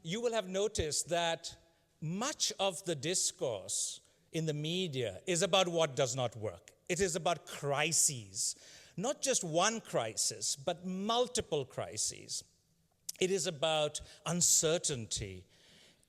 You will have noticed that much of the discourse in the media is about what does not work. It is about crises, not just one crisis, but multiple crises. It is about uncertainty,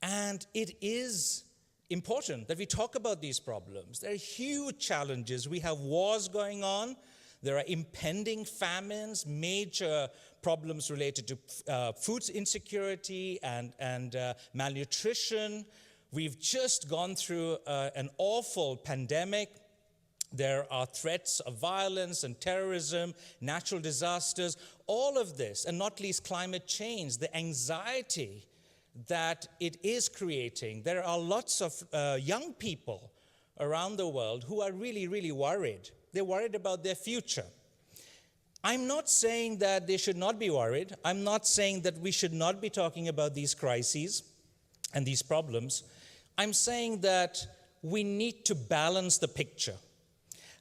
and it is important that we talk about these problems. There are huge challenges. We have wars going on. There are impending famines, major problems related to food insecurity and malnutrition. We've just gone through an awful pandemic. There are threats of violence and terrorism, natural disasters, all of this, and not least climate change, the anxiety that it is creating. There are lots of young people around the world who are really, really worried. They're worried about their future. I'm not saying that they should not be worried. I'm not saying that we should not be talking about these crises and these problems. I'm saying that we need to balance the picture.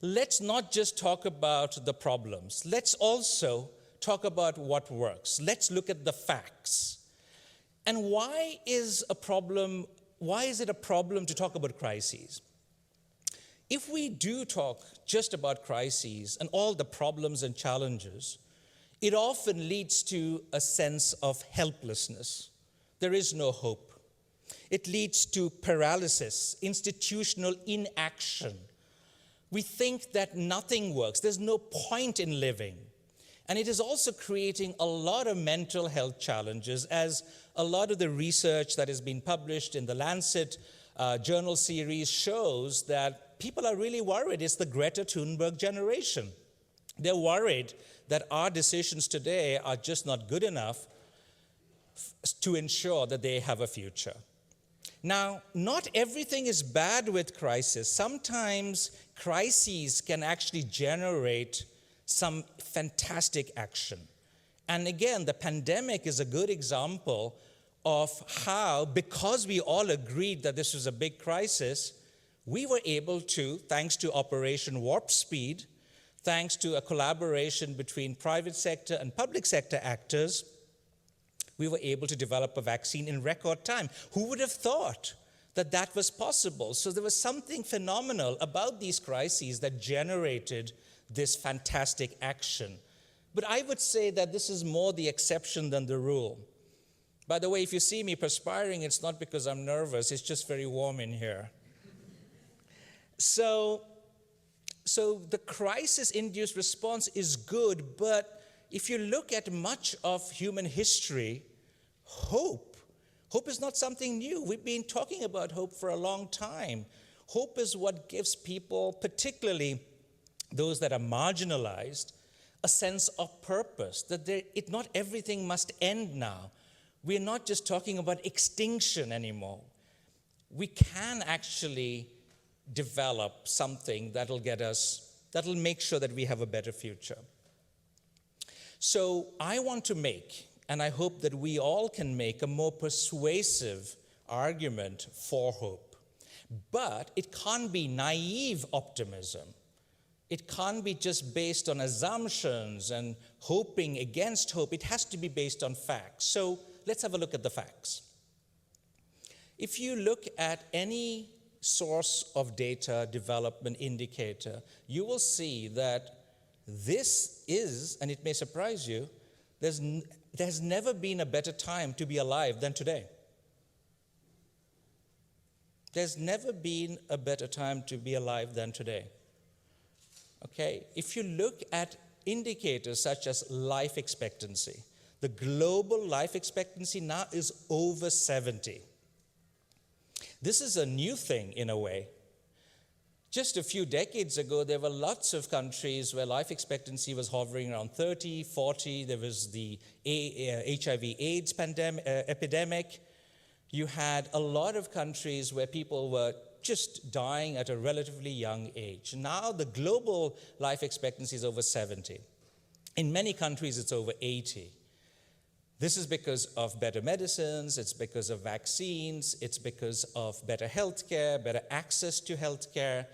Let's not just talk about the problems. Let's also talk about what works. Let's look at the facts. And why is it a problem to talk about crises? If we do talk just about crises and all the problems and challenges, it often leads to a sense of helplessness. There is no hope. It leads to paralysis, institutional inaction. We think that nothing works. There's no point in living. And it is also creating a lot of mental health challenges, as a lot of the research that has been published in the Lancet journal series shows that people are really worried. It's the Greta Thunberg generation. They're worried that our decisions today are just not good enough to ensure that they have a future. Now, not everything is bad with crisis. Sometimes crises can actually generate some fantastic action. And again, the pandemic is a good example of how, because we all agreed that this was a big crisis, we were able to, thanks to Operation Warp Speed, thanks to a collaboration between private sector and public sector actors, we were able to develop a vaccine in record time. Who would have thought that that was possible? So there was something phenomenal about these crises that generated this fantastic action. But I would say that this is more the exception than the rule. By the way, if you see me perspiring, it's not because I'm nervous, it's just very warm in here. So the crisis-induced response is good, but if you look at much of human history, hope is not something new. We've been talking about hope for a long time. Hope is what gives people, particularly those that are marginalized, a sense of purpose, that not everything must end now. We're not just talking about extinction anymore. We can actually develop something that'll make sure that we have a better future. So I want to make, and I hope that we all can make, a more persuasive argument for hope. But it can't be naive optimism. It can't be just based on assumptions and hoping against hope. It has to be based on facts. So let's have a look at the facts. If you look at any source of data development indicator, you will see that this is, and it may surprise you, there's never been a better time to be alive than today. There's never been a better time to be alive than today. Okay, if you look at indicators such as life expectancy, the global life expectancy now is over 70. This is a new thing in a way. Just a few decades ago, there were lots of countries where life expectancy was hovering around 30, 40. There was the HIV/AIDS epidemic. You had a lot of countries where people were just dying at a relatively young age. Now the global life expectancy is over 70. In many countries, it's over 80. This is because of better medicines, it's because of vaccines, it's because of better healthcare, better access to healthcare,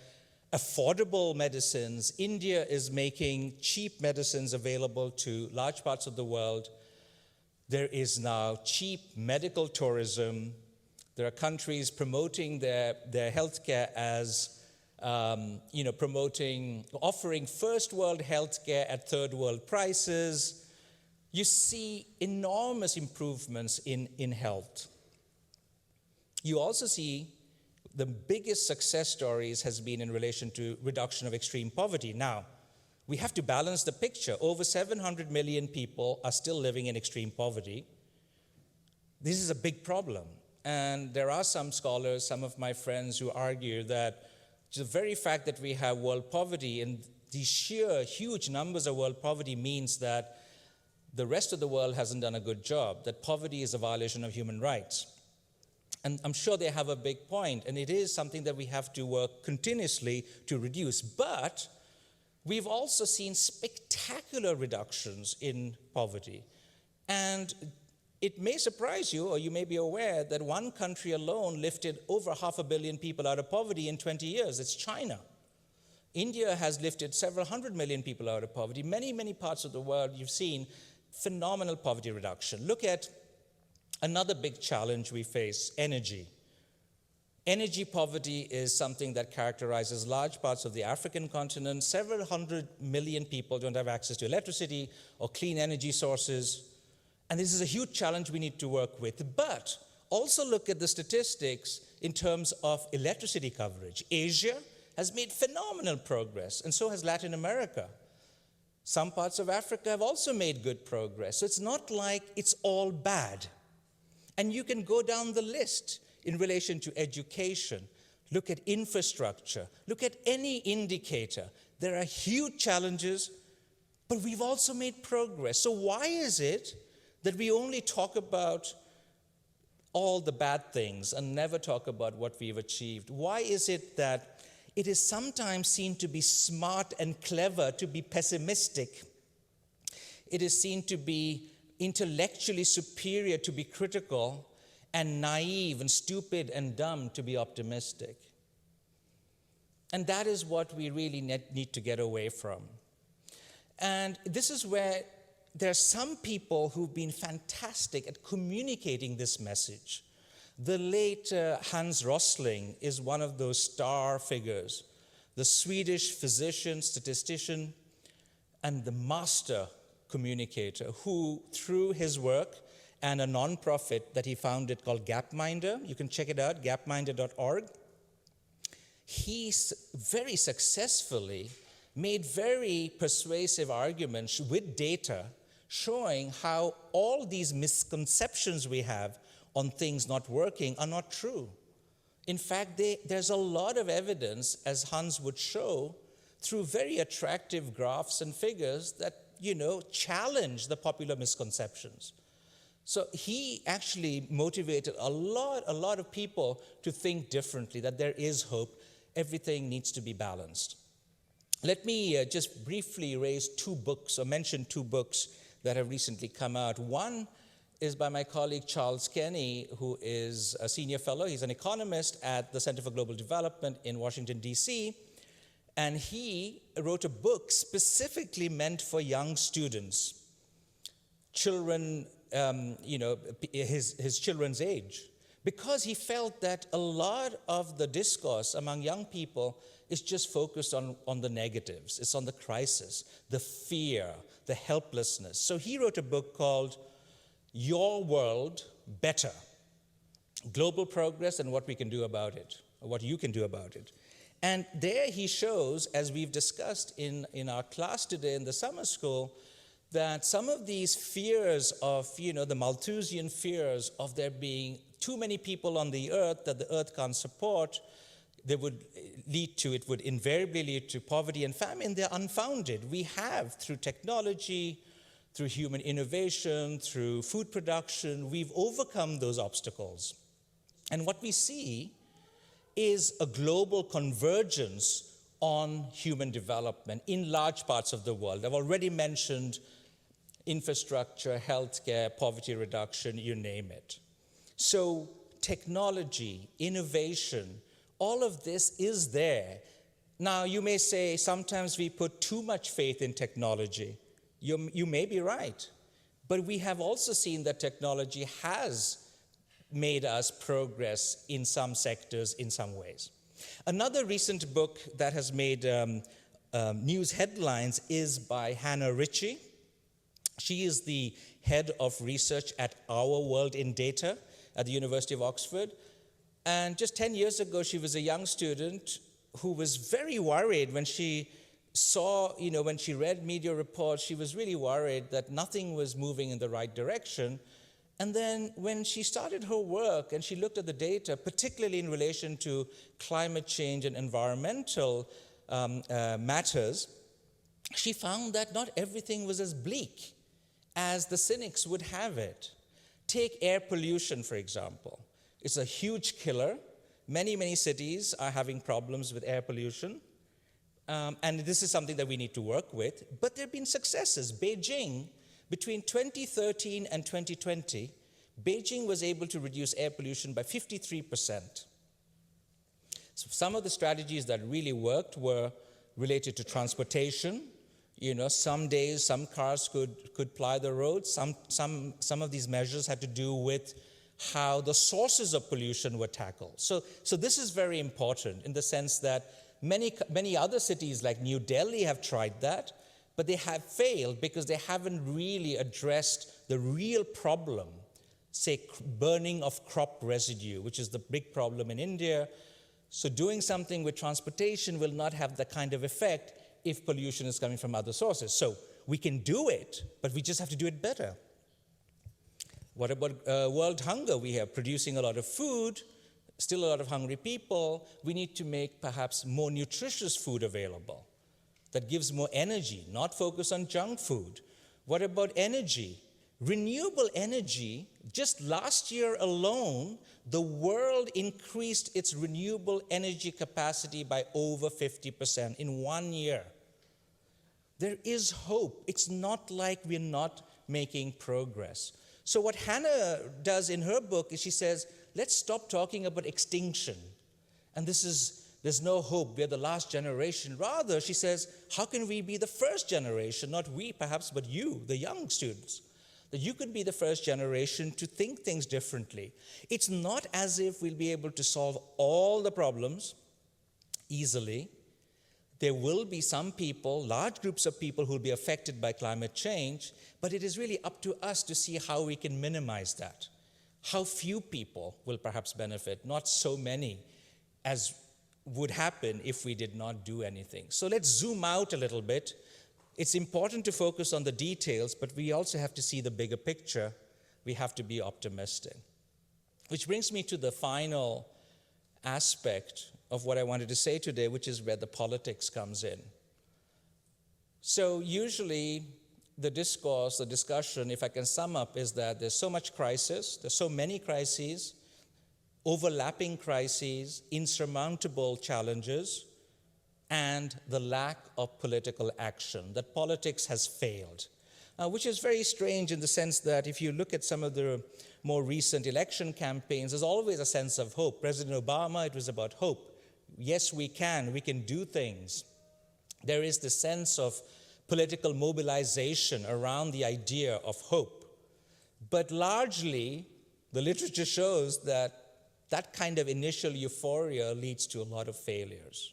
affordable medicines. India is making cheap medicines available to large parts of the world. There is now cheap medical tourism. There are countries promoting their healthcare as, offering first world healthcare at third world prices. You see enormous improvements in health. You also see the biggest success stories has been in relation to reduction of extreme poverty. Now, we have to balance the picture. Over 700 million people are still living in extreme poverty. This is a big problem. And there are some scholars, some of my friends, who argue that the very fact that we have world poverty and these sheer huge numbers of world poverty means that the rest of the world hasn't done a good job, that poverty is a violation of human rights. And I'm sure they have a big point, and it is something that we have to work continuously to reduce. But we've also seen spectacular reductions in poverty. And it may surprise you, or you may be aware, that one country alone lifted over 500 million people out of poverty in 20 years. It's China. India has lifted several hundred million people out of poverty. Many, many parts of the world you've seen phenomenal poverty reduction. Look at another big challenge we face, energy. Energy poverty is something that characterizes large parts of the African continent. Several hundred million people don't have access to electricity or clean energy sources. And this is a huge challenge we need to work with. But also look at the statistics in terms of electricity coverage. Asia has made phenomenal progress, and so has Latin America. Some parts of Africa have also made good progress. So it's not like it's all bad. And you can go down the list in relation to education, look at infrastructure, look at any indicator. There are huge challenges, but we've also made progress. So why is it that we only talk about all the bad things and never talk about what we've achieved? Why is it that it is sometimes seen to be smart and clever to be pessimistic? It is seen to be intellectually superior to be critical, and naive and stupid and dumb to be optimistic. And that is what we really need to get away from. And this is where there are some people who've been fantastic at communicating this message. The late Hans Rosling is one of those star figures, the Swedish physician, statistician, and the master communicator who, through his work and a nonprofit that he founded called Gapminder, you can check it out, gapminder.org, he very successfully made very persuasive arguments with data showing how all these misconceptions we have on things not working are not true. In fact, there's a lot of evidence, as Hans would show, through very attractive graphs and figures that, challenge the popular misconceptions. So he actually motivated a lot of people to think differently, that there is hope. Everything needs to be balanced. Let me just briefly mention two books that have recently come out. One is by my colleague Charles Kenny, who is a senior fellow. He's an economist at the Center for Global Development in Washington, D.C., and he wrote a book specifically meant for young students, children, his children's age, because he felt that a lot of the discourse among young people is just focused on the negatives. It's on the crisis, the fear, the helplessness. So he wrote a book called Your World Better, Global Progress and What We Can Do About It, or What You Can Do About It. And there he shows, as we've discussed in our class today in the summer school, that some of these fears of, the Malthusian fears of there being too many people on the earth that the earth can't support, it would invariably lead to poverty and famine. They're unfounded. We have, through technology, through human innovation, through food production, we've overcome those obstacles. And what we see is a global convergence on human development in large parts of the world. I've already mentioned infrastructure, healthcare, poverty reduction, you name it. So technology, innovation, all of this is there. Now, you may say sometimes we put too much faith in technology. You may be right. But we have also seen that technology has made us progress in some sectors in some ways. Another recent book that has made news headlines is by Hannah Ritchie. She is the head of research at Our World in Data at the University of Oxford. And just 10 years ago, she was a young student who was very worried when she saw, when she read media reports, she was really worried that nothing was moving in the right direction. And then when she started her work and she looked at the data, particularly in relation to climate change and environmental matters, she found that not everything was as bleak as the cynics would have it. Take air pollution, for example. It's a huge killer. Many, many cities are having problems with air pollution. And this is something that we need to work with. But there have been successes. Beijing, between 2013 and 2020, Beijing was able to reduce air pollution by 53%. So some of the strategies that really worked were related to transportation. Some days, some cars could ply the roads. Some of these measures had to do with how the sources of pollution were tackled. So this is very important in the sense that many other cities like New Delhi have tried that, but they have failed because they haven't really addressed the real problem, say burning of crop residue, which is the big problem in India. So doing something with transportation will not have the kind of effect if pollution is coming from other sources. So we can do it, but we just have to do it better. What about world hunger? We are producing a lot of food, still a lot of hungry people. We need to make perhaps more nutritious food available that gives more energy, not focus on junk food. What about energy? Renewable energy, just last year alone, the world increased its renewable energy capacity by over 50% in 1 year. There is hope. It's not like we're not making progress. So what Hannah does in her book is she says, let's stop talking about extinction. And there's no hope, we're the last generation. Rather, she says, how can we be the first generation? Not we perhaps, but you, the young students. That you could be the first generation to think things differently. It's not as if we'll be able to solve all the problems easily. There will be some people, large groups of people who will be affected by climate change, but it is really up to us to see how we can minimize that. How few people will perhaps benefit, not so many as would happen if we did not do anything. So let's zoom out a little bit. It's important to focus on the details, but we also have to see the bigger picture. We have to be optimistic. Which brings me to the final aspect of what I wanted to say today, which is where the politics comes in. So usually the discourse, the discussion, if I can sum up, is that there's so much crisis, there's so many crises, overlapping crises, insurmountable challenges, and the lack of political action, that politics has failed, which is very strange in the sense that if you look at some of the more recent election campaigns, there's always a sense of hope. President Obama, it was about hope. Yes, we can do things. There is the sense of political mobilization around the idea of hope. But largely, the literature shows that that kind of initial euphoria leads to a lot of failures.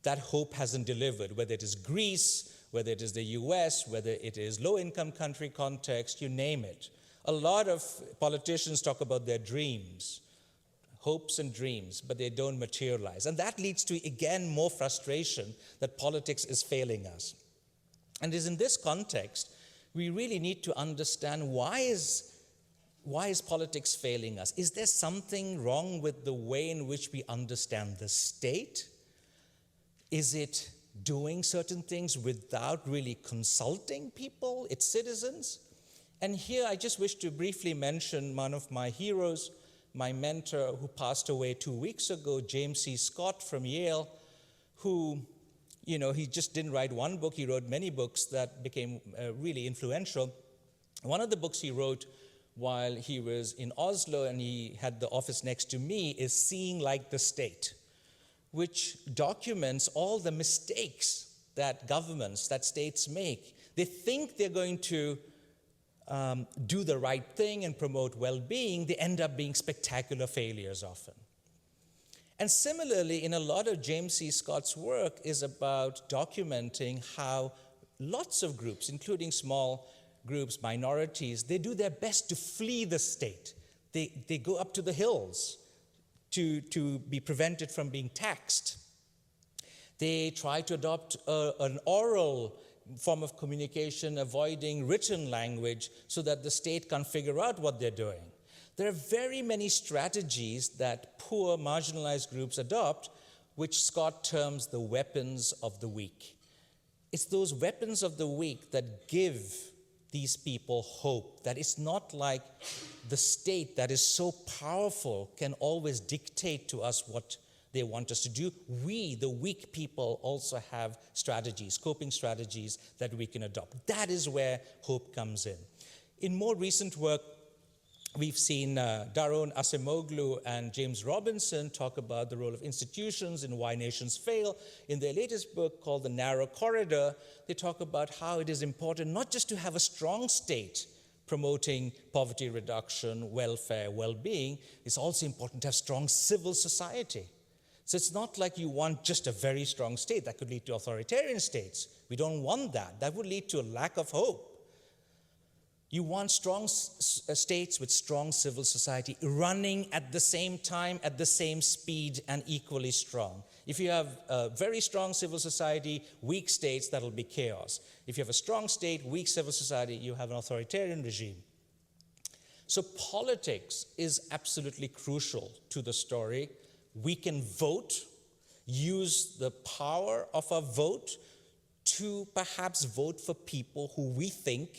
That hope hasn't delivered, whether it is Greece, whether it is the US, whether it is low-income country context, you name it. A lot of politicians talk about their dreams, hopes and dreams, but they don't materialize. And that leads to, again, more frustration that politics is failing us. And it is in this context, we really need to understand why is politics failing us? Is there something wrong with the way in which we understand the state? Is it doing certain things without really consulting people, its citizens? And here I just wish to briefly mention one of my heroes, my mentor who passed away 2 weeks ago, James C. Scott from Yale, who, he just didn't write one book, he wrote many books that became really influential. One of the books he wrote while he was in Oslo and he had the office next to me is Seeing Like the State, which documents all the mistakes that governments, that states make. They think they're going to do the right thing and promote well-being, they end up being spectacular failures often. And similarly, in a lot of James C. Scott's work is about documenting how lots of groups, including small groups, minorities, they do their best to flee the state. They go up to the hills to be prevented from being taxed. They try to adopt an oral form of communication, avoiding written language so that the state can't figure out what they're doing. There are very many strategies that poor, marginalized groups adopt, which Scott terms the weapons of the weak. It's those weapons of the weak that give these people hope, that it's not like the state that is so powerful can always dictate to us what they want us to do. We, the weak people, also have strategies, coping strategies that we can adopt. That is where hope comes in. In more recent work, we've seen Daron Acemoglu and James Robinson talk about the role of institutions in why nations fail. In their latest book called The Narrow Corridor, they talk about how it is important not just to have a strong state promoting poverty reduction, welfare, well-being, it's also important to have strong civil society. So it's not like you want just a very strong state. That could lead to authoritarian states. We don't want that. That would lead to a lack of hope. You want strong states with strong civil society running at the same time, at the same speed, and equally strong. If you have a very strong civil society, weak states, that'll be chaos. If you have a strong state, weak civil society, you have an authoritarian regime. So politics is absolutely crucial to the story. We can vote, use the power of our vote to perhaps vote for people who we think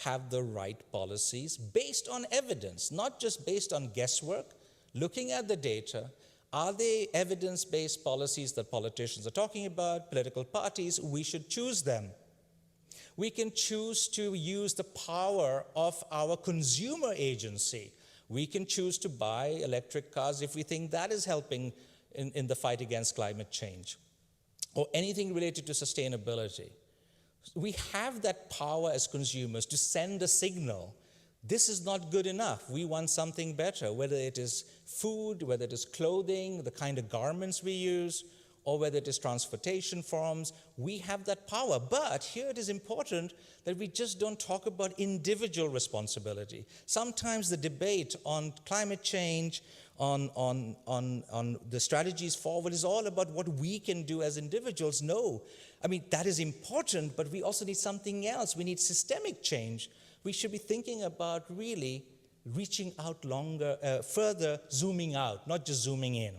have the right policies based on evidence, not just based on guesswork, looking at the data. Are they evidence-based policies that politicians are talking about, political parties? We should choose them. We can choose to use the power of our consumer agency. We can choose to buy electric cars if we think that is helping in the fight against climate change, or anything related to sustainability. We have that power as consumers to send a signal. This is not good enough. We want something better, whether it is food, whether it is clothing, the kind of garments we use, or whether it is transportation forms. We have that power. But here it is important that we just don't talk about individual responsibility. Sometimes the debate on climate change, on the strategies forward is all about what we can do as individuals. No, I mean, that is important, but we also need something else. We need systemic change. We should be thinking about really reaching out further, zooming out, not just zooming in.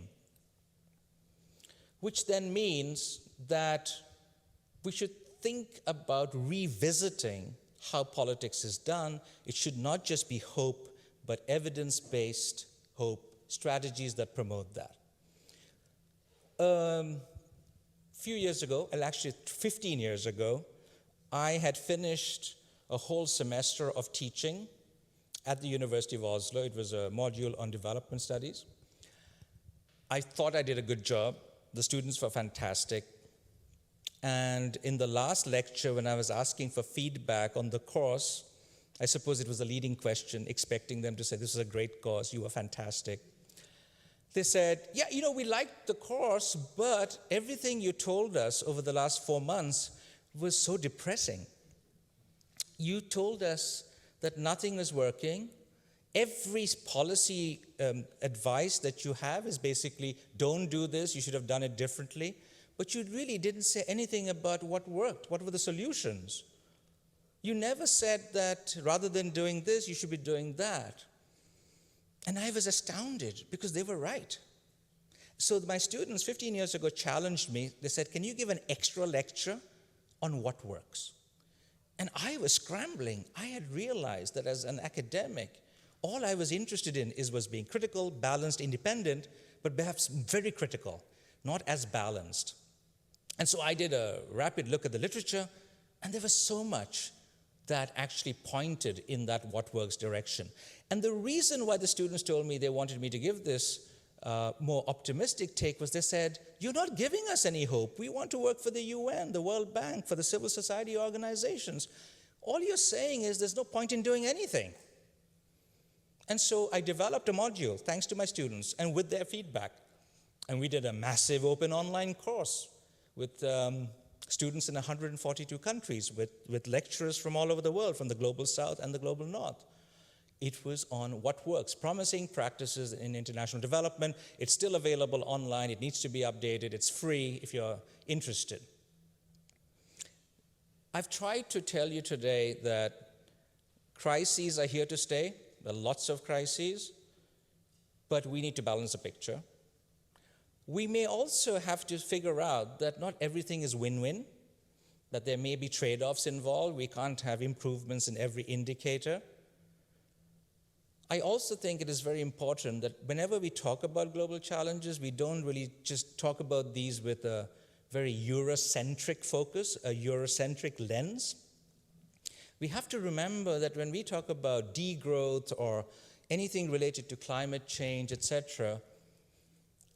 Which then means that we should think about revisiting how politics is done. It should not just be hope, but evidence-based hope, strategies that promote that. Few years ago, actually 15 years ago, I had finished a whole semester of teaching at the University of Oslo. It was a module on development studies. I thought I did a good job. The students were fantastic. And in the last lecture, when I was asking for feedback on the course, I suppose it was a leading question, expecting them to say, this is a great course, you were fantastic. They said, yeah, we liked the course, but everything you told us over the last 4 months was so depressing. You told us that nothing is working. Every policy advice that you have is basically, don't do this, you should have done it differently. But you really didn't say anything about what worked, what were the solutions. You never said that rather than doing this, you should be doing that. And I was astounded because they were right. So my students 15 years ago challenged me. They said, can you give an extra lecture on what works? And I was scrambling. I had realized that as an academic, all I was interested in was being critical, balanced, independent, but perhaps very critical, not as balanced. And so I did a rapid look at the literature, and there was so much that actually pointed in that what works direction. And the reason why the students told me they wanted me to give this more optimistic take was they said, you're not giving us any hope. We want to work for the UN, the World Bank, for the civil society organizations. all you're saying is there's no point in doing anything. And so I developed a module, thanks to my students, and with their feedback. And we did a massive open online course with students in 142 countries, with lecturers from all over the world, from the global south and the global north. It was on what works, promising practices in international development. It's still available online. It needs to be updated. It's free if you're interested. I've tried to tell you today that crises are here to stay. There are lots of crises, but we need to balance the picture. We may also have to figure out that not everything is win-win, that there may be trade-offs involved. We can't have improvements in every indicator. I also think it is very important that whenever we talk about global challenges, we don't really just talk about these with a very Eurocentric focus, a Eurocentric lens. We have to remember that when we talk about degrowth or anything related to climate change, etc.,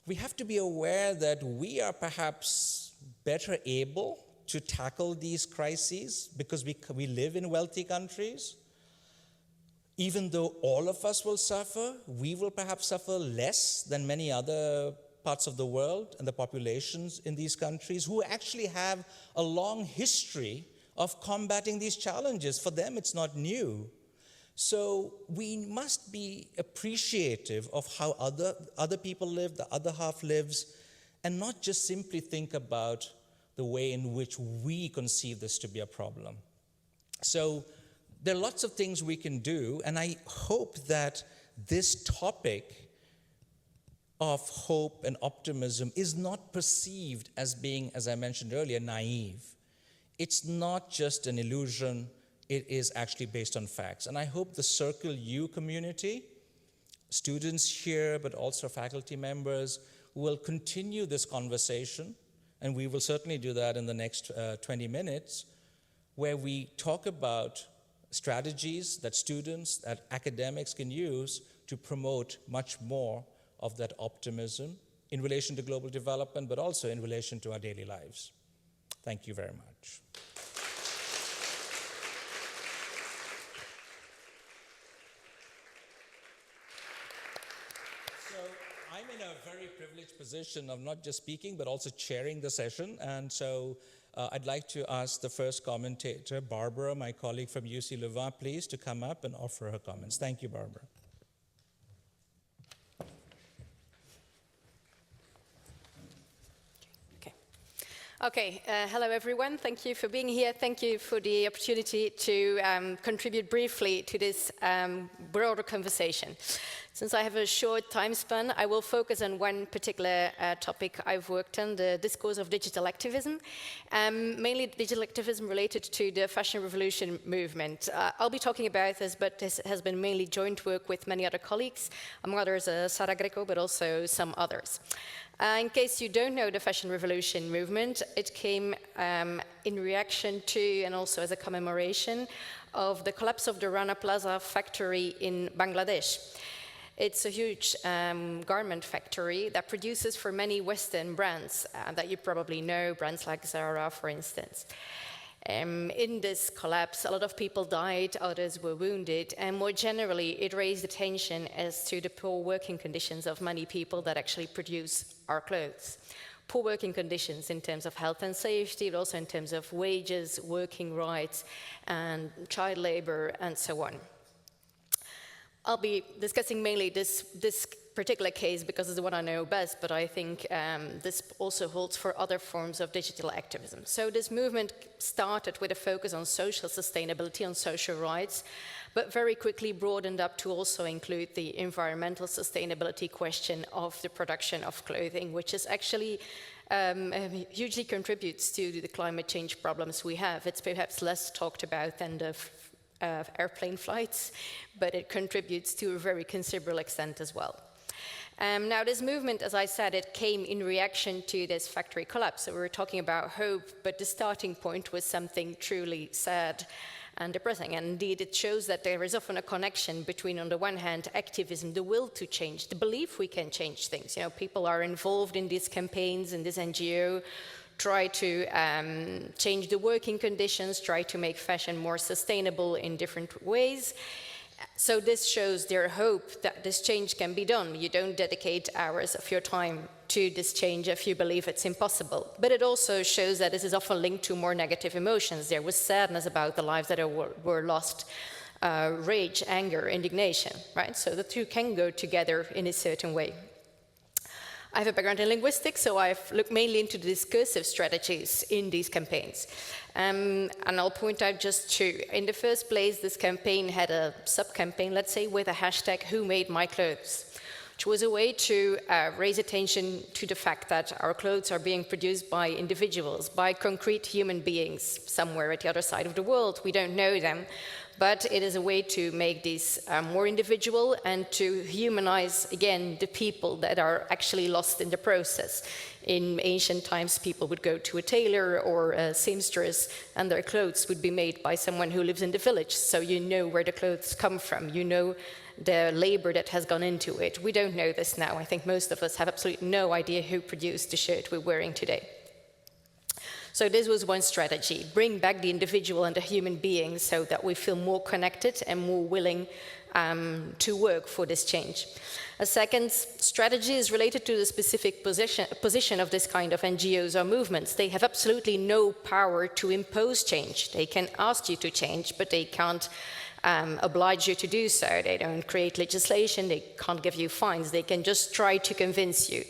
we have to be aware that we are perhaps better able to tackle these crises because we live in wealthy countries. Even though all of us will suffer, we will perhaps suffer less than many other parts of the world and the populations in these countries who actually have a long history of combating these challenges. For them, it's not new. So we must be appreciative of how other people live, the other half lives, and not just simply think about the way in which we conceive this to be a problem. So there are lots of things we can do, and I hope that this topic of hope and optimism is not perceived as being, as I mentioned earlier, naive. It's not just an illusion, it is actually based on facts. And I hope the Circle U community, students here, but also faculty members, will continue this conversation, and we will certainly do that in the next 20 minutes, where we talk about strategies that students, that academics can use to promote much more of that optimism in relation to global development, but also in relation to our daily lives. Thank you very much. So I'm in a very privileged position of not just speaking, but also chairing the session. And so I'd like to ask the first commentator, Barbara, my colleague from UCLouvain, please, to come up and offer her comments. Thank you, Barbara. Okay, hello everyone. Thank you for being here. Thank you for the opportunity to contribute briefly to this broader conversation. Since I have a short time span, I will focus on one particular topic I've worked on, the discourse of digital activism, mainly digital activism related to the fashion revolution movement. I'll be talking about this, but this has been mainly joint work with many other colleagues, among others Sara Greco, but also some others. In case you don't know the fashion revolution movement, it came in reaction to and also as a commemoration of the collapse of the Rana Plaza factory in Bangladesh. It's a huge garment factory that produces for many Western brands that you probably know, brands like Zara, for instance. In this collapse, a lot of people died, others were wounded, and more generally, it raised attention as to the poor working conditions of many people that actually produce our clothes. Poor working conditions in terms of health and safety, but also in terms of wages, working rights, and child labor, and so on. I'll be discussing mainly this particular case because it's the one I know best, but I think this also holds for other forms of digital activism. So this movement started with a focus on social sustainability, on social rights, but very quickly broadened up to also include the environmental sustainability question of the production of clothing, which is actually hugely contributes to the climate change problems we have. It's perhaps less talked about than the airplane flights, but it contributes to a very considerable extent as well. Now this movement, as I said, it came in reaction to this factory collapse. So we were talking about hope, but the starting point was something truly sad and depressing. And indeed, it shows that there is often a connection between, on the one hand, activism, the will to change, the belief we can change things. You know, people are involved in these campaigns, in this NGO, try to change the working conditions, try to make fashion more sustainable in different ways. So this shows their hope that this change can be done. You don't dedicate hours of your time to this change if you believe it's impossible. But it also shows that this is often linked to more negative emotions. There was sadness about the lives that were lost, rage, anger, indignation, right? So the two can go together in a certain way. I have a background in linguistics, so I've looked mainly into the discursive strategies in these campaigns. And I'll point out just two. In the first place, this campaign had a sub-campaign, let's say, with a hashtag, "Who made my clothes?" which was a way to raise attention to the fact that our clothes are being produced by individuals, by concrete human beings somewhere at the other side of the world. We don't know them. But it is a way to make these more individual and to humanize, again, the people that are actually lost in the process. In ancient times, people would go to a tailor or a seamstress, and their clothes would be made by someone who lives in the village. So you know where the clothes come from. You know the labor that has gone into it. We don't know this now. I think most of us have absolutely no idea who produced the shirt we're wearing today. So this was one strategy, bring back the individual and the human being so that we feel more connected and more willing to work for this change. A second strategy is related to the specific position of this kind of NGOs or movements. They have absolutely no power to impose change. They can ask you to change, but they can't oblige you to do so. They don't create legislation, they can't give you fines, they can just try to convince you.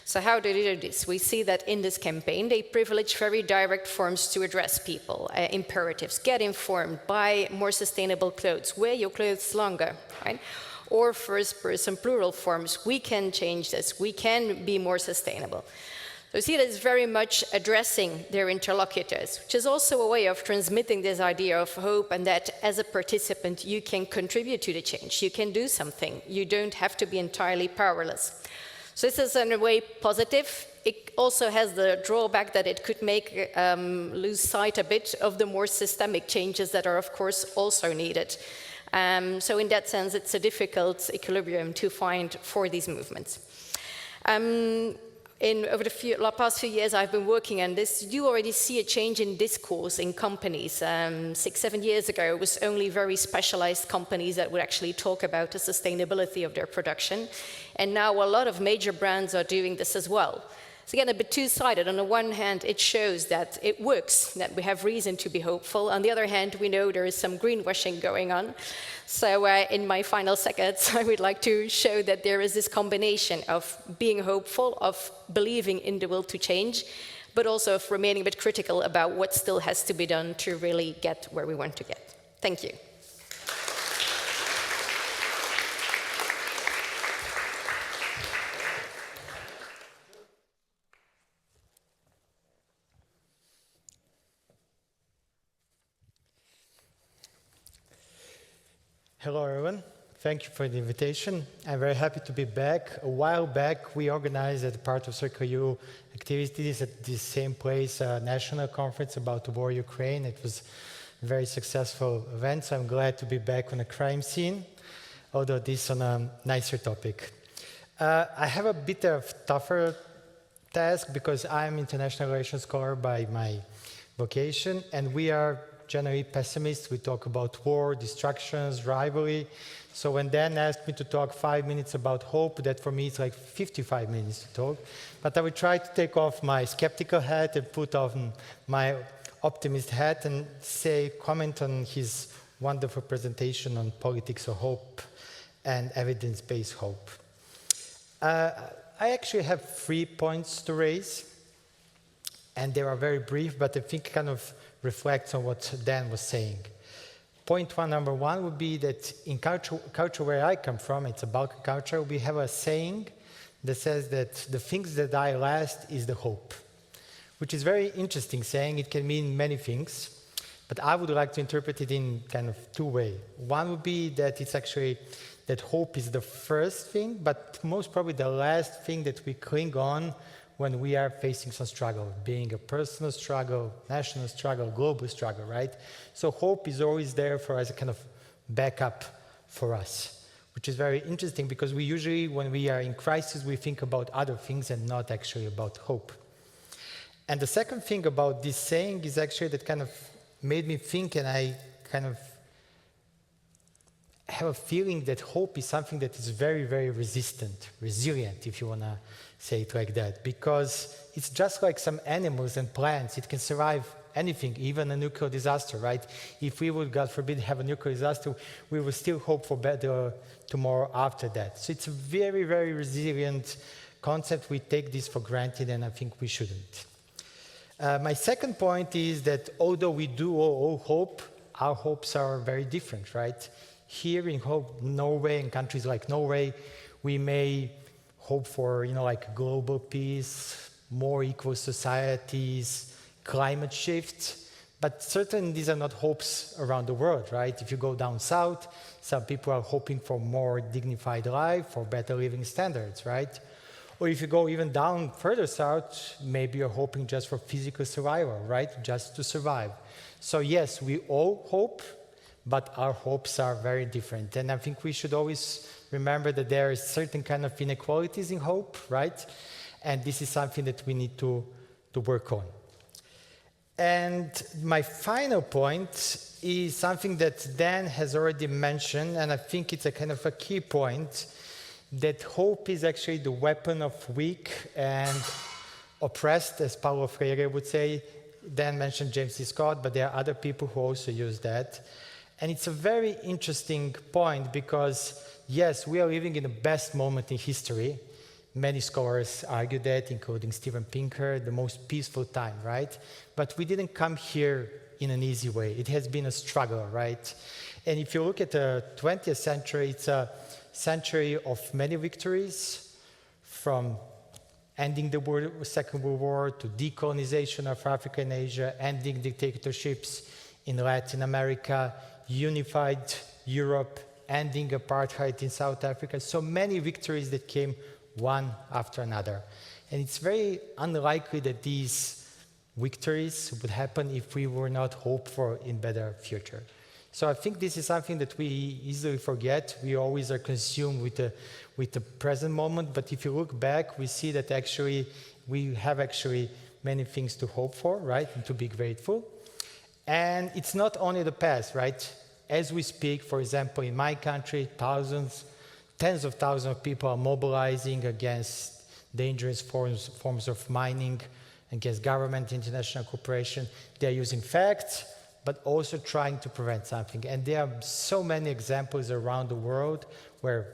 So how do they do this? We see that in this campaign, they privilege very direct forms to address people, imperatives. Get informed, buy more sustainable clothes, wear your clothes longer, right? Or first-person plural forms, we can change this, we can be more sustainable. So you see that it's very much addressing their interlocutors, which is also a way of transmitting this idea of hope and that as a participant, you can contribute to the change, you can do something, you don't have to be entirely powerless. So this is in a way positive. It also has the drawback that it could make lose sight a bit of the more systemic changes that are of course also needed. So in that sense, it's a difficult equilibrium to find for these movements. Over the past few years I've been working on this, you already see a change in discourse in companies. 6-7 years ago, it was only very specialized companies that would actually talk about the sustainability of their production. And now a lot of major brands are doing this as well. It's again a bit two-sided. On the one hand, it shows that it works, that we have reason to be hopeful. On the other hand, we know there is some greenwashing going on. So in my final seconds, I would like to show that there is this combination of being hopeful, of believing in the will to change, but also of remaining a bit critical about what still has to be done to really get where we want to get. Thank you. Hello, everyone. Thank you for the invitation. I'm very happy to be back. A while back, we organized as part of Circle U activities at the same place, a national conference about the war in Ukraine. It was a very successful event, so I'm glad to be back on a crime scene, although this on a nicer topic. I have a bit of tougher task because I'm international relations scholar by my vocation, and we are generally pessimists. We talk about war, destructions, rivalry. So when Dan asked me to talk 5 minutes about hope, that for me is like 55 minutes to talk. But I will try to take off my skeptical hat and put on my optimist hat and comment on his wonderful presentation on politics of hope and evidence-based hope. I actually have 3 points to raise, and they are very brief, but I think kind of reflects on what Dan was saying. Point number one would be that in culture where I come from, it's a Balkan culture, we have a saying that says that the things that die last is the hope, which is very interesting saying. It can mean many things, but I would like to interpret it in kind of 2 ways. One would be that it's actually that hope is the first thing, but most probably the last thing that we cling on when we are facing some struggle, being a personal struggle, national struggle, global struggle, right? So hope is always there for as a kind of backup for us, which is very interesting because we usually, when we are in crisis, we think about other things and not actually about hope. And the second thing about this saying is actually that kind of made me think, and I kind of have a feeling that hope is something that is very, very resilient, if you want to say it like that, because it's just like some animals and plants. It can survive anything, even a nuclear disaster, right? If we would, God forbid, have a nuclear disaster, we will still hope for better tomorrow after that. So it's a very, very resilient concept. We take this for granted, and I think we shouldn't. My second point is that although we do all hope, our hopes are very different, right? Here in Norway, in countries like Norway, we may hope for, like global peace, more equal societies, climate shift, but certainly these are not hopes around the world, right? If you go down south, some people are hoping for more dignified life, for better living standards, right? Or if you go even down further south, maybe you're hoping just for physical survival, right? Just to survive. So yes, we all hope, but our hopes are very different. And I think we should always remember that there is certain kind of inequalities in hope, right? And this is something that we need to work on. And my final point is something that Dan has already mentioned, and I think it's a kind of a key point, that hope is actually the weapon of weak and oppressed, as Paulo Freire would say. Dan mentioned James C. Scott, but there are other people who also use that. And it's a very interesting point because, yes, we are living in the best moment in history. Many scholars argue that, including Steven Pinker, the most peaceful time, right? But we didn't come here in an easy way. It has been a struggle, right? And if you look at the 20th century, it's a century of many victories, from ending the Second World War to decolonization of Africa and Asia, ending dictatorships in Latin America, unified Europe, ending apartheid in South Africa. So many victories that came one after another. And it's very unlikely that these victories would happen if we were not hopeful in better future. So I think this is something that we easily forget. We always are consumed with the present moment, but if you look back, we see that actually we have actually many things to hope for, right, and to be grateful. And it's not only the past, right? As we speak, for example, in my country, tens of thousands of people are mobilizing against dangerous forms of mining, against government, international cooperation. They're using facts, but also trying to prevent something. And there are so many examples around the world where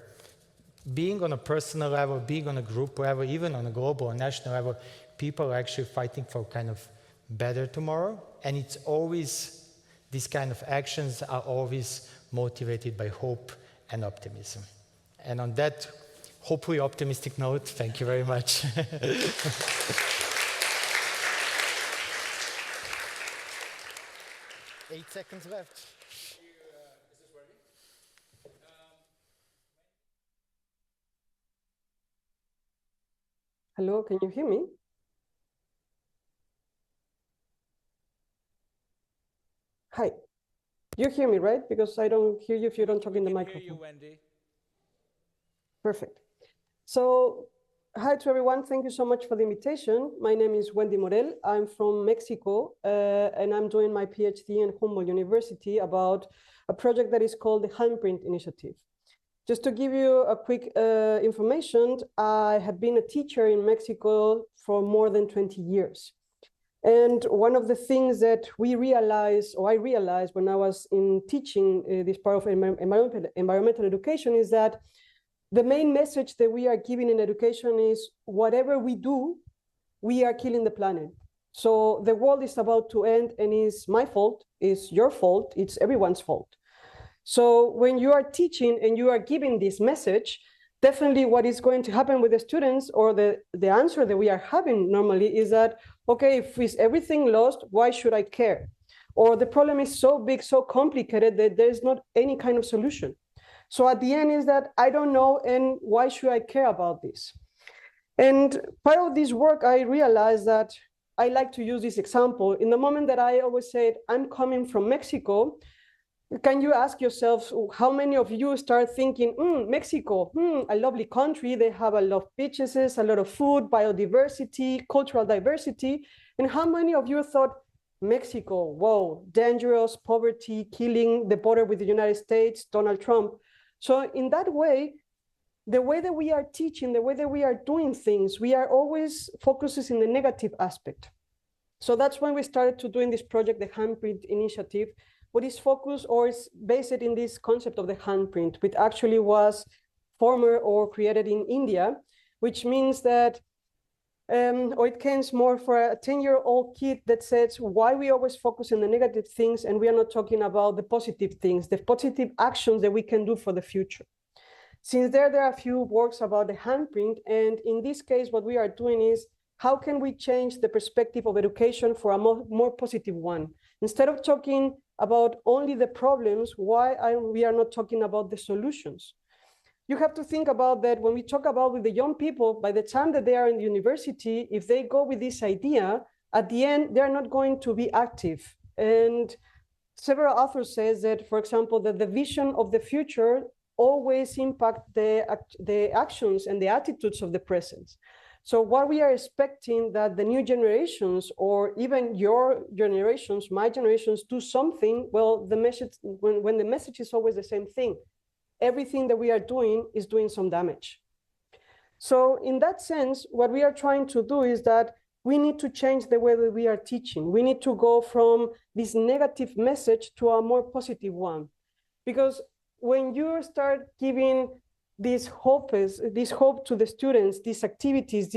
being on a personal level, being on a group level, even on a global or national level, people are actually fighting for kind of better tomorrow. And it's always, these kind of actions are always motivated by hope and optimism. And on that hopefully optimistic note, thank you very much. 8 seconds left. Is this ready? Hello, can you hear me? Hi. You hear me, right? Because I don't hear you if you don't talk in the microphone. Hear you, Wendy. Perfect. So, hi to everyone. Thank you so much for the invitation. My name is Wendy Morel. I'm from Mexico, and I'm doing my PhD in Humboldt-Universität about a project that is called the Handprint Initiative. Just to give you a quick information, I have been a teacher in Mexico for more than 20 years. And one of the things that we realized, or I realized when I was in teaching this part of environmental education, is that the main message that we are giving in education is whatever we do, we are killing the planet. So the world is about to end, and it's my fault, it's your fault, it's everyone's fault. So when you are teaching and you are giving this message, definitely what is going to happen with the students, or the answer that we are having normally is that, okay, if is everything lost, why should I care? Or the problem is so big, so complicated that there's not any kind of solution. So at the end is that I don't know, and why should I care about this? And part of this work, I realized that I like to use this example. In the moment that I always said, I'm coming from Mexico, can you ask yourself, how many of you start thinking, Mexico, a lovely country, they have a lot of beaches, a lot of food, biodiversity, cultural diversity. And how many of you thought, Mexico, whoa, dangerous, poverty, killing, the border with the United States, Donald Trump. So in that way, the way that we are teaching, the way that we are doing things, we are always focusing in the negative aspect. So that's when we started to doing this project, the handprint initiative, what is focused or is based in this concept of the handprint, which actually was former or created in India, which means that or it comes more for a 10-year-old kid that says why we always focus on the negative things and we are not talking about the positive things, the positive actions that we can do for the future. Since there are a few works about the handprint, and in this case, what we are doing is how can we change the perspective of education for a more positive one? Instead of talking about only the problems, why we are not talking about the solutions? You have to think about that when we talk about with the young people, by the time that they are in the university, if they go with this idea, at the end, they're not going to be active. And several authors say that, for example, that the vision of the future always impact the actions and the attitudes of the present. So what we are expecting that the new generations, or even your generations, my generations, do something, well, the message, when the message is always the same thing, everything that we are doing is doing some damage. So in that sense, what we are trying to do is that we need to change the way that we are teaching. We need to go from this negative message to a more positive one. Because when you start giving this hope to the students, these activities,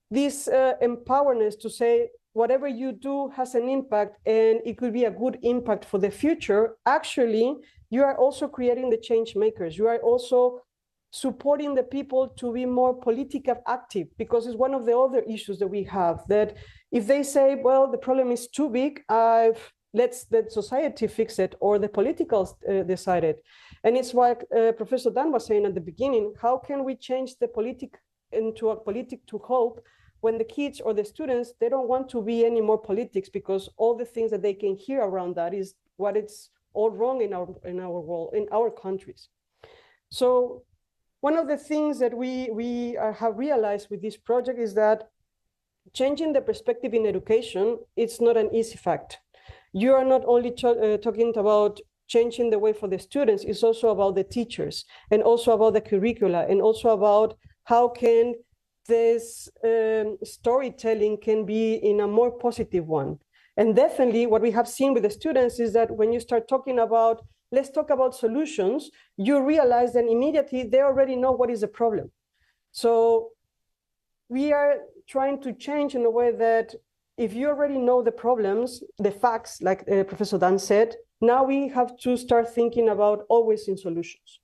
this empowerment to say, whatever you do has an impact and it could be a good impact for the future, actually, you are also creating the change makers. You are also supporting the people to be more politically active, because it's one of the other issues that we have, that if they say, well, the problem is too big, let's the society fix it, or the politicals decide it. And it's what Professor Dan was saying at the beginning, how can we change the politic into a politic to hope when the kids or the students, they don't want to be any more politics, because all the things that they can hear around that is what it's all wrong in our world, in our countries. So one of the things that we have realized with this project is that changing the perspective in education, it's not an easy fact. You are not only talking about changing the way for the students, it's also about the teachers, and also about the curricula, and also about how can this storytelling can be in a more positive one. And definitely what we have seen with the students is that when you start talking about, let's talk about solutions, you realize that immediately they already know what is the problem. So we are trying to change in a way that if you already know the problems, the facts, like Professor Dan said, now we have to start thinking about always in solutions.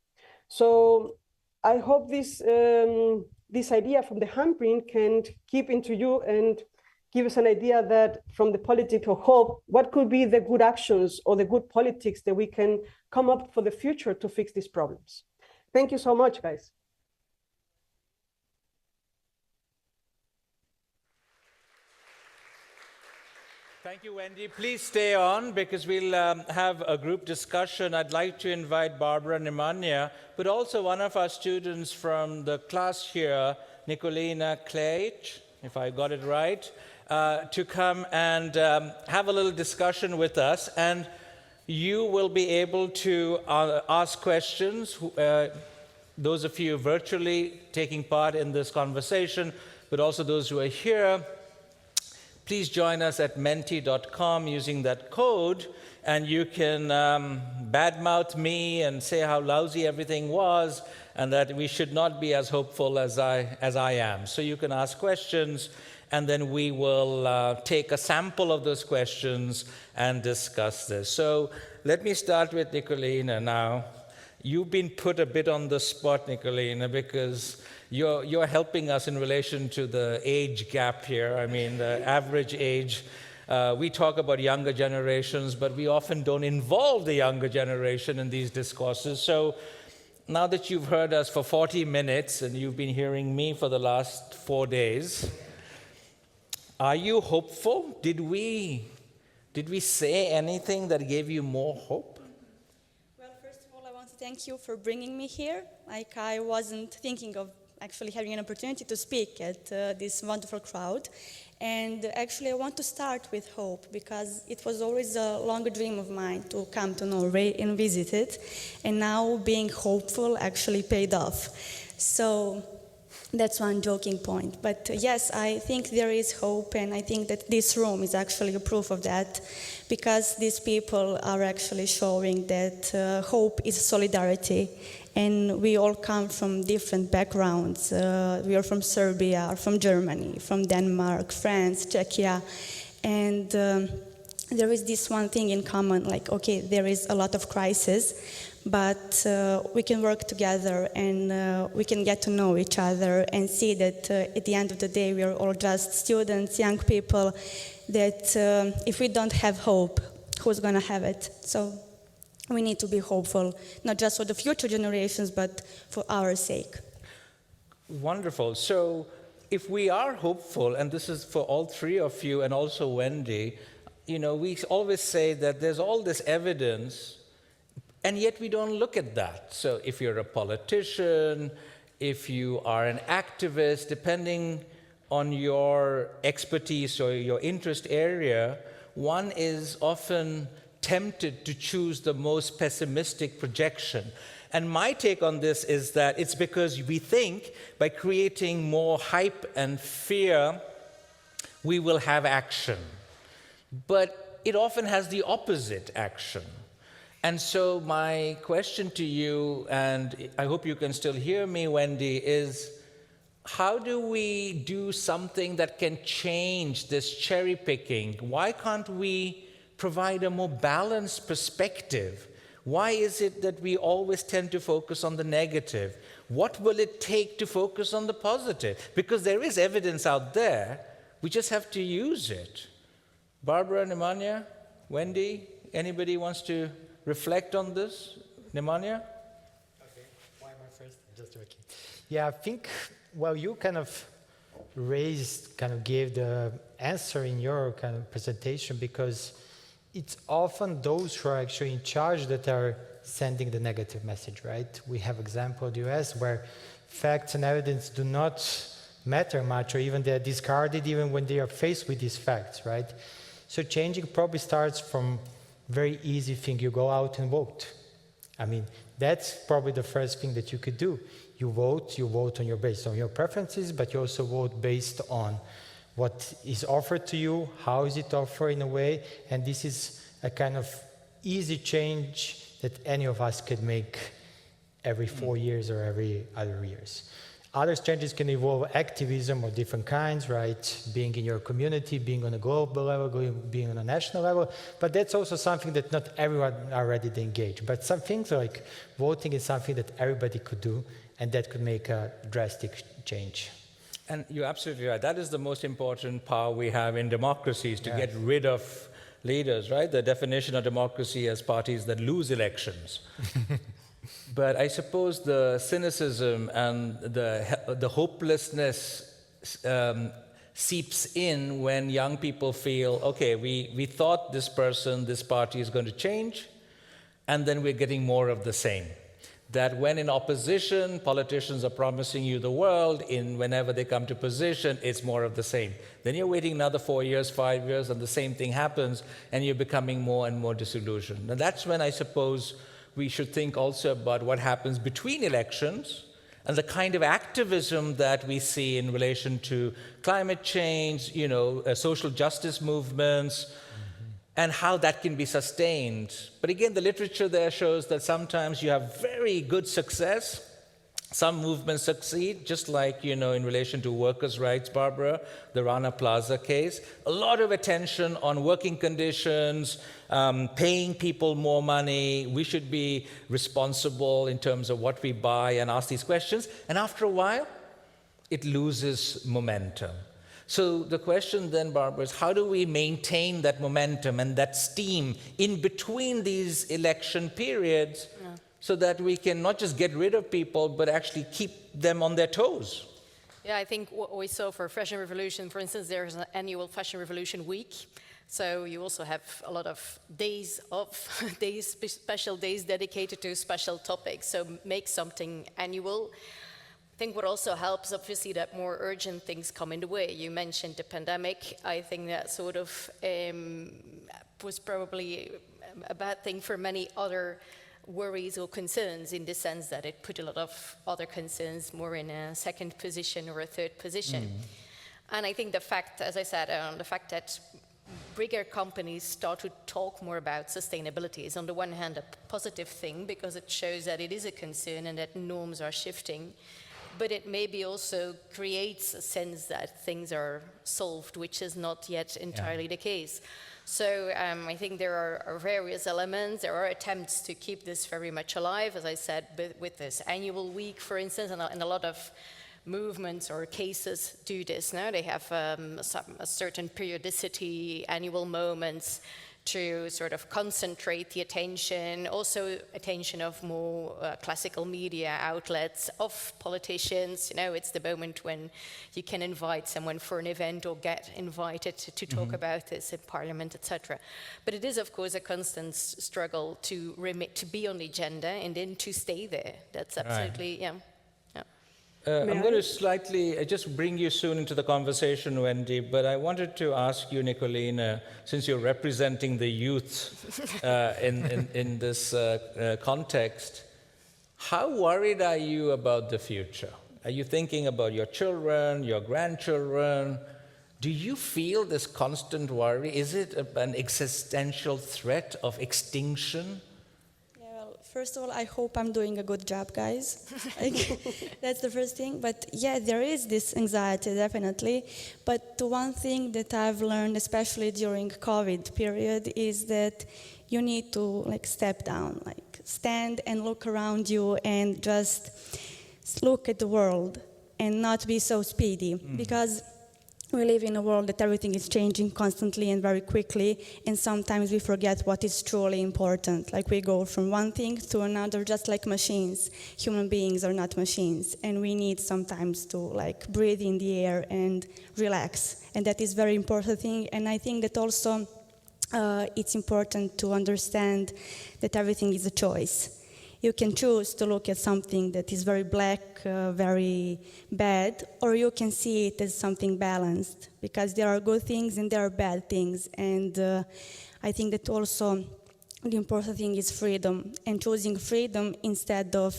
So I hope this idea from the handprint can keep into you and give us an idea that from the politics of hope, what could be the good actions or the good politics that we can come up for the future to fix these problems. Thank you so much, guys. Thank you, Wendy. Please stay on because we'll have a group discussion. I'd like to invite Barbara and Nemanja, but also one of our students from the class here, Nicolina Klejc, if I got it right, to come and have a little discussion with us. And you will be able to ask questions, those of you virtually taking part in this conversation, but also those who are here. Please join us at menti.com using that code, and you can badmouth me and say how lousy everything was and that we should not be as hopeful as I am. So you can ask questions, and then we will take a sample of those questions and discuss this. So let me start with Nicolina now. You've been put a bit on the spot, Nicolina, because you're helping us in relation to the age gap here. I mean, the average age. We talk about younger generations, but we often don't involve the younger generation in these discourses. So now that you've heard us for 40 minutes and you've been hearing me for the last 4 days, are you hopeful? Did we say anything that gave you more hope? Well, first of all, I want to thank you for bringing me here. Like, I wasn't thinking of actually having an opportunity to speak at this wonderful crowd. And actually, I want to start with hope, because it was always a long dream of mine to come to Norway and visit it. And now being hopeful actually paid off. So that's one joking point. But yes, I think there is hope, and I think that this room is actually a proof of that, because these people are actually showing that hope is solidarity. And we all come from different backgrounds. We are from Serbia, from Germany, from Denmark, France, Czechia. And there is this one thing in common, like, okay, there is a lot of crisis, but we can work together and we can get to know each other and see that at the end of the day, we are all just students, young people, that if we don't have hope, who's gonna have it? So we need to be hopeful, not just for the future generations, but for our sake. Wonderful. So if we are hopeful, and this is for all three of you and also Wendy, you know, we always say that there's all this evidence, and yet we don't look at that. So if you're a politician, if you are an activist, depending on your expertise or your interest area, one is often tempted to choose the most pessimistic projection. And my take on this is that it's because we think by creating more hype and fear, we will have action. But it often has the opposite action. And so my question to you, and I hope you can still hear me, Wendy, is how do we do something that can change this cherry picking? Why can't we provide a more balanced perspective? Why is it that we always tend to focus on the negative? What will it take to focus on the positive? Because there is evidence out there, we just have to use it. Barbara, Nemanja, Wendy, anybody wants to reflect on this? Nemanja? Okay, why am I first? Just joking. Yeah, I think, well, you kind of gave the answer in your kind of presentation, because it's often those who are actually in charge that are sending the negative message, right? We have example of the US where facts and evidence do not matter much, or even they're discarded even when they are faced with these facts, right? So changing probably starts from very easy thing. You go out and vote. I mean, that's probably the first thing that you could do. You vote based on your preferences, but you also vote based on what is offered to you, how is it offered in a way, and this is a kind of easy change that any of us could make every 4 years or every other years. Other changes can involve activism of different kinds, right? Being in your community, being on a global level, being on a national level, but that's also something that not everyone are ready to engage. But some things like voting is something that everybody could do, and that could make a drastic change. And you're absolutely right. That is the most important power we have in democracies, to get rid of leaders, right? The definition of democracy as parties that lose elections. But I suppose the cynicism and the hopelessness seeps in when young people feel, okay, we thought this party is going to change, and then we're getting more of the same. That when in opposition, politicians are promising you the world, whenever they come to position, it's more of the same. Then you're waiting another 4 years, 5 years, and the same thing happens, and you're becoming more and more disillusioned. And that's when I suppose we should think also about what happens between elections and the kind of activism that we see in relation to climate change, social justice movements, and how that can be sustained. But again, the literature there shows that sometimes you have very good success. Some movements succeed, just like, in relation to workers' rights, Barbara, the Rana Plaza case. A lot of attention on working conditions, paying people more money. We should be responsible in terms of what we buy and ask these questions. And after a while, it loses momentum. So the question then, Barbara, is how do we maintain that momentum and that steam in between these election periods so that we can not just get rid of people, but actually keep them on their toes? Yeah, I think what we saw for Fashion Revolution, for instance, there's an annual Fashion Revolution week. So you also have a lot of days off, special days dedicated to special topics. So make something annual. I think what also helps, obviously, that more urgent things come in the way. You mentioned the pandemic. I think that sort of was probably a bad thing for many other worries or concerns, in the sense that it put a lot of other concerns more in a second position or a third position. And I think the fact, as I said, the fact that bigger companies start to talk more about sustainability is on the one hand a positive thing, because it shows that it is a concern and that norms are shifting. But it maybe also creates a sense that things are solved, which is not yet entirely the case. So I think there are various elements. There are attempts to keep this very much alive, as I said, with this annual week, for instance, and a lot of movements or cases do this now. They have a certain periodicity, annual moments, to sort of concentrate the attention, also attention of more classical media outlets, of politicians. You know, it's the moment when you can invite someone for an event or get invited to talk about this in Parliament, etc. But it is, of course, a constant struggle to be on the agenda and then to stay there. That's absolutely, yeah. I'm going to slightly just bring you soon into the conversation, Wendy, but I wanted to ask you, Nicolina, since you're representing the youth in this context, how worried are you about the future? Are you thinking about your children, your grandchildren? Do you feel this constant worry? Is it an existential threat of extinction? First of all, I hope I'm doing a good job, guys. That's the first thing. But yeah, there is this anxiety, definitely. But the one thing that I've learned, especially during COVID period, is that you need to step down, stand and look around you and just look at the world and not be so speedy. Because we live in a world that everything is changing constantly and very quickly, and sometimes we forget what is truly important. We go from one thing to another, just like machines. Human beings are not machines, and we need sometimes to breathe in the air and relax, and that is very important thing. And I think that also it's important to understand that everything is a choice. You can choose to look at something that is very black, very bad, or you can see it as something balanced, because there are good things and there are bad things. And I think that also the important thing is freedom, and choosing freedom instead of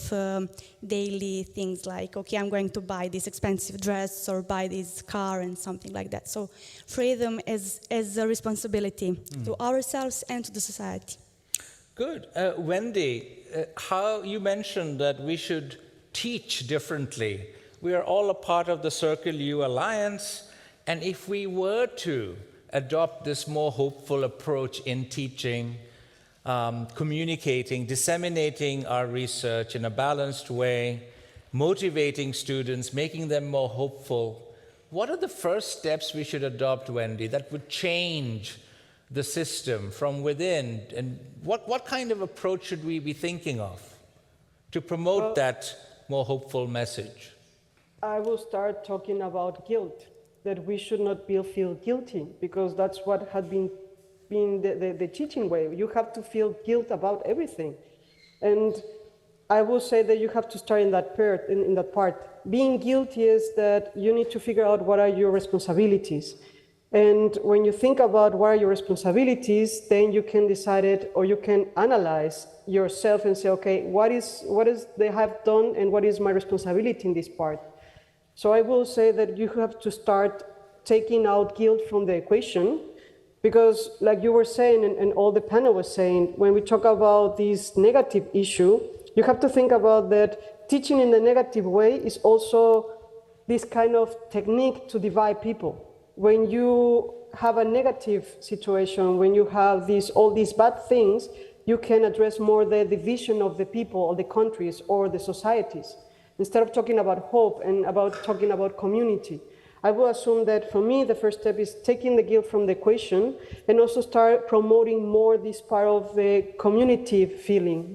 daily things like, okay, I'm going to buy this expensive dress or buy this car and something like that. So freedom as a responsibility to ourselves and to the society. Good. Wendy, how you mentioned that we should teach differently. We are all a part of the CircleU Alliance, and if we were to adopt this more hopeful approach in teaching, communicating, disseminating our research in a balanced way, motivating students, making them more hopeful, what are the first steps we should adopt, Wendy, that would change the system from within? And what kind of approach should we be thinking of to promote that more hopeful message? I will start talking about guilt, that we should not feel guilty, because that's what had been the teaching way. You have to feel guilt about everything. And I will say that you have to start in that part. Being guilty is that you need to figure out what are your responsibilities. And when you think about what are your responsibilities, then you can decide it, or you can analyze yourself and say, okay, what is they have done and what is my responsibility in this part? So I will say that you have to start taking out guilt from the equation, because like you were saying, and all the panel was saying, when we talk about this negative issue, you have to think about that teaching in the negative way is also this kind of technique to divide people. When you have a negative situation, when you have all these bad things, you can address more the division of the people or the countries or the societies, instead of talking about hope and talking about community. I will assume that for me, the first step is taking the guilt from the equation and also start promoting more this part of the community feeling,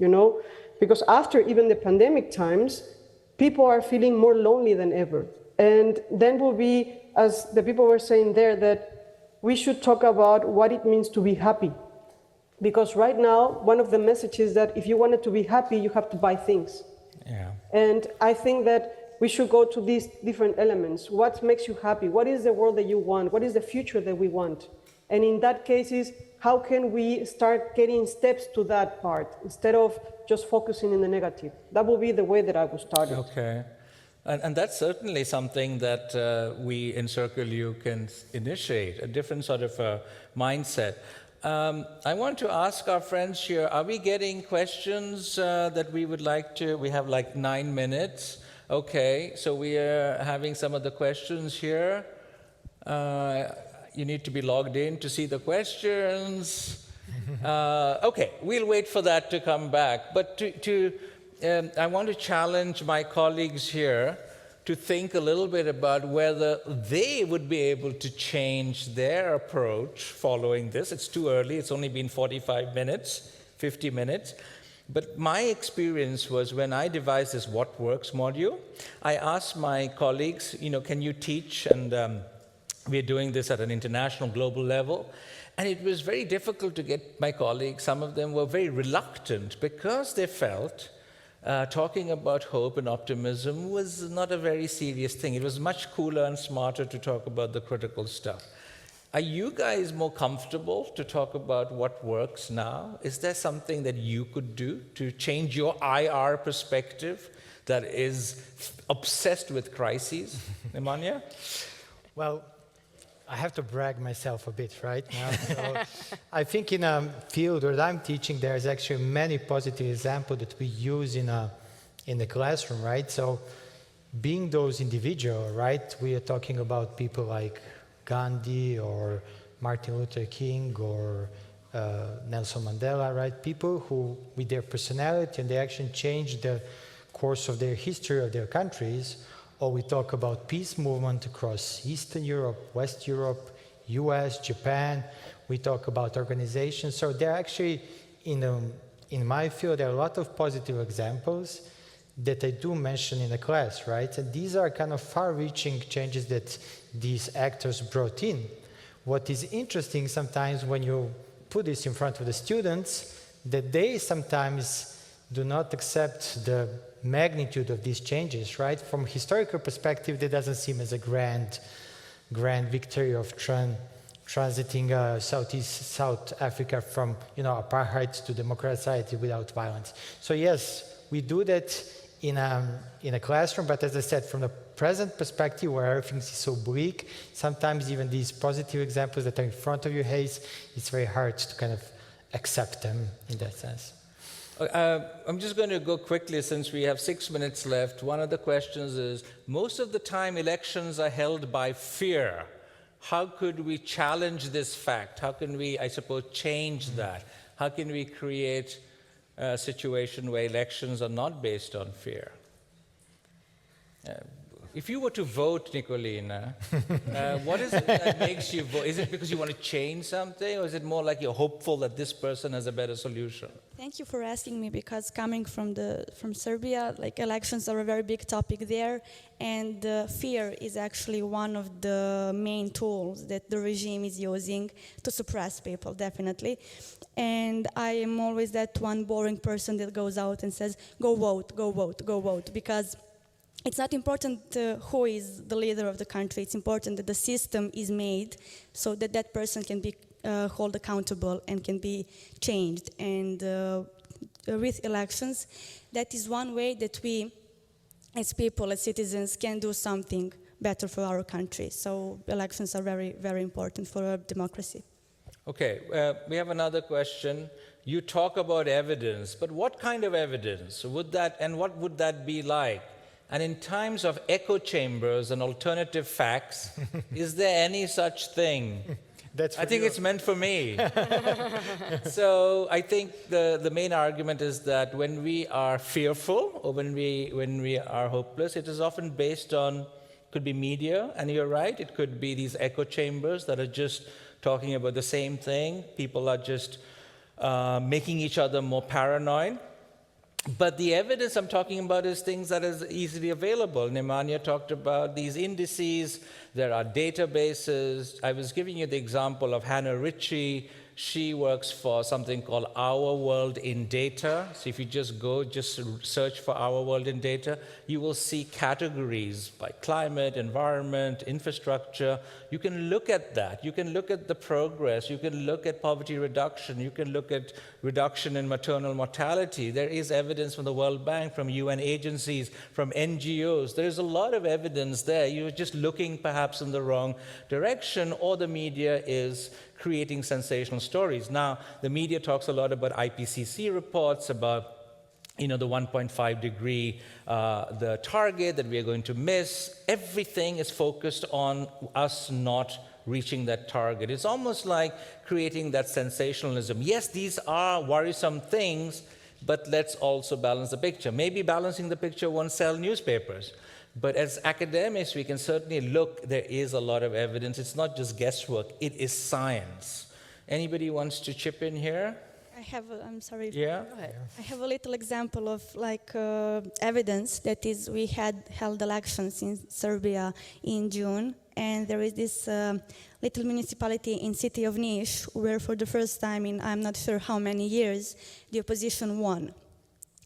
because after even the pandemic times, people are feeling more lonely than ever. And then will be, as the people were saying there, that we should talk about what it means to be happy. Because right now, one of the messages is that if you wanted to be happy, you have to buy things. Yeah. And I think that we should go to these different elements. What makes you happy? What is the world that you want? What is the future that we want? And in that case, how can we start getting steps to that part instead of just focusing in the negative? That will be the way that I will start it. Okay. And that's certainly something that we in Circle U can initiate, a different sort of mindset. I want to ask our friends here, are we getting questions that we would like to? We have like 9 minutes. Okay, so we are having some of the questions here. You need to be logged in to see the questions. Okay, we'll wait for that to come back. But I want to challenge my colleagues here to think a little bit about whether they would be able to change their approach following this. It's too early. It's only been 45 minutes, 50 minutes. But my experience was when I devised this What Works module, I asked my colleagues, can you teach? And we're doing this at an international, global level. And it was very difficult to get my colleagues. Some of them were very reluctant because they felt talking about hope and optimism was not a very serious thing. It was much cooler and smarter to talk about the critical stuff. Are you guys more comfortable to talk about what works now? Is there something that you could do to change your IR perspective that is obsessed with crises? Nemanja? Well, I have to brag myself a bit right now. So I think in a field where I'm teaching, there's actually many positive examples that we use in the classroom, right? So being those individuals, right? We are talking about people like Gandhi or Martin Luther King or Nelson Mandela, right? People who, with their personality and their action, changed the course of their history of their countries. Or we talk about peace movement across Eastern Europe, West Europe, US, Japan. We talk about organizations. So there are actually, in my field, there are a lot of positive examples that I do mention in the class, right? And these are kind of far-reaching changes that these actors brought in. What is interesting sometimes when you put this in front of the students, that they sometimes do not accept the magnitude of these changes, right? From a historical perspective, that doesn't seem as a grand victory of transiting South Africa from apartheid to democratic society without violence. So yes, we do that in a classroom, but as I said, from the present perspective where everything is so bleak, sometimes even these positive examples that are in front of your face, it's very hard to kind of accept them in that sense. I'm just going to go quickly since we have 6 minutes left. One of the questions is, most of the time elections are held by fear. How could we challenge this fact? How can we, I suppose, change that? How can we create a situation where elections are not based on fear? If you were to vote, Nicolina, what is it that makes you vote? Is it because you want to change something, or is it more like you're hopeful that this person has a better solution? Thank you for asking me, because coming from Serbia, like elections are a very big topic there, and fear is actually one of the main tools that the regime is using to suppress people, definitely. And I am always that one boring person that goes out and says, go vote, go vote, go vote, because it's not important who is the leader of the country. It's important that the system is made so that that person can be held accountable and can be changed. And with elections, that is one way that we, as people, as citizens, can do something better for our country. So elections are very, very important for our democracy. Okay, we have another question. You talk about evidence, but what kind of evidence would that, and what would that be like? And in times of echo chambers and alternative facts, is there any such thing? I think it's meant for me. So I think the main argument is that when we are fearful or when we are hopeless, it is often based on, could be media, and you're right, it could be these echo chambers that are just talking about the same thing. People are just making each other more paranoid. But the evidence I'm talking about is things that is easily available. Nemanja talked about these indices. There are databases. I was giving you the example of Hannah Ritchie. She works for something called Our World in Data. So if you just search for Our World in Data, you will see categories by climate, environment, infrastructure. You can look at that. You can look at the progress. You can look at poverty reduction. You can look at reduction in maternal mortality. There is evidence from the World Bank, from UN agencies, from NGOs. There is a lot of evidence there. You're just looking perhaps in the wrong direction, or the media is creating sensational stories. Now, the media talks a lot about IPCC reports, about the 1.5 degree, the target that we are going to miss. Everything is focused on us not reaching that target. It's almost like creating that sensationalism. Yes, these are worrisome things, but let's also balance the picture. Maybe balancing the picture won't sell newspapers. But as academics, we can certainly look, there is a lot of evidence. It's not just guesswork, it is science. Anybody wants to chip in here? I'm sorry. Yeah? I have a little example of evidence that is, we had held elections in Serbia in June, and there is this little municipality in city of Niš where for the first time in I'm not sure how many years, the opposition won.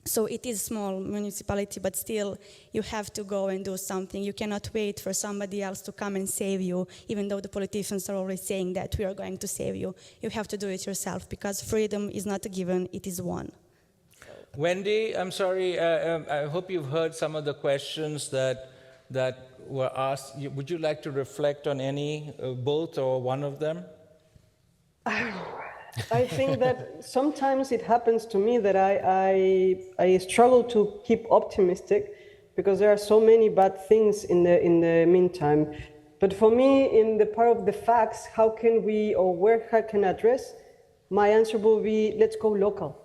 So it is a small municipality, but still you have to go and do something. You cannot wait for somebody else to come and save you, even though the politicians are always saying that we are going to save you. You have to do it yourself, because freedom is not a given, it is won. Wendy, I'm sorry, I hope you've heard some of the questions that were asked. Would you like to reflect on any, both or one of them? I think that sometimes it happens to me that I struggle to keep optimistic because there are so many bad things in the meantime. But for me, in the part of the facts, how can we, or where I can address, my answer will be, let's go local.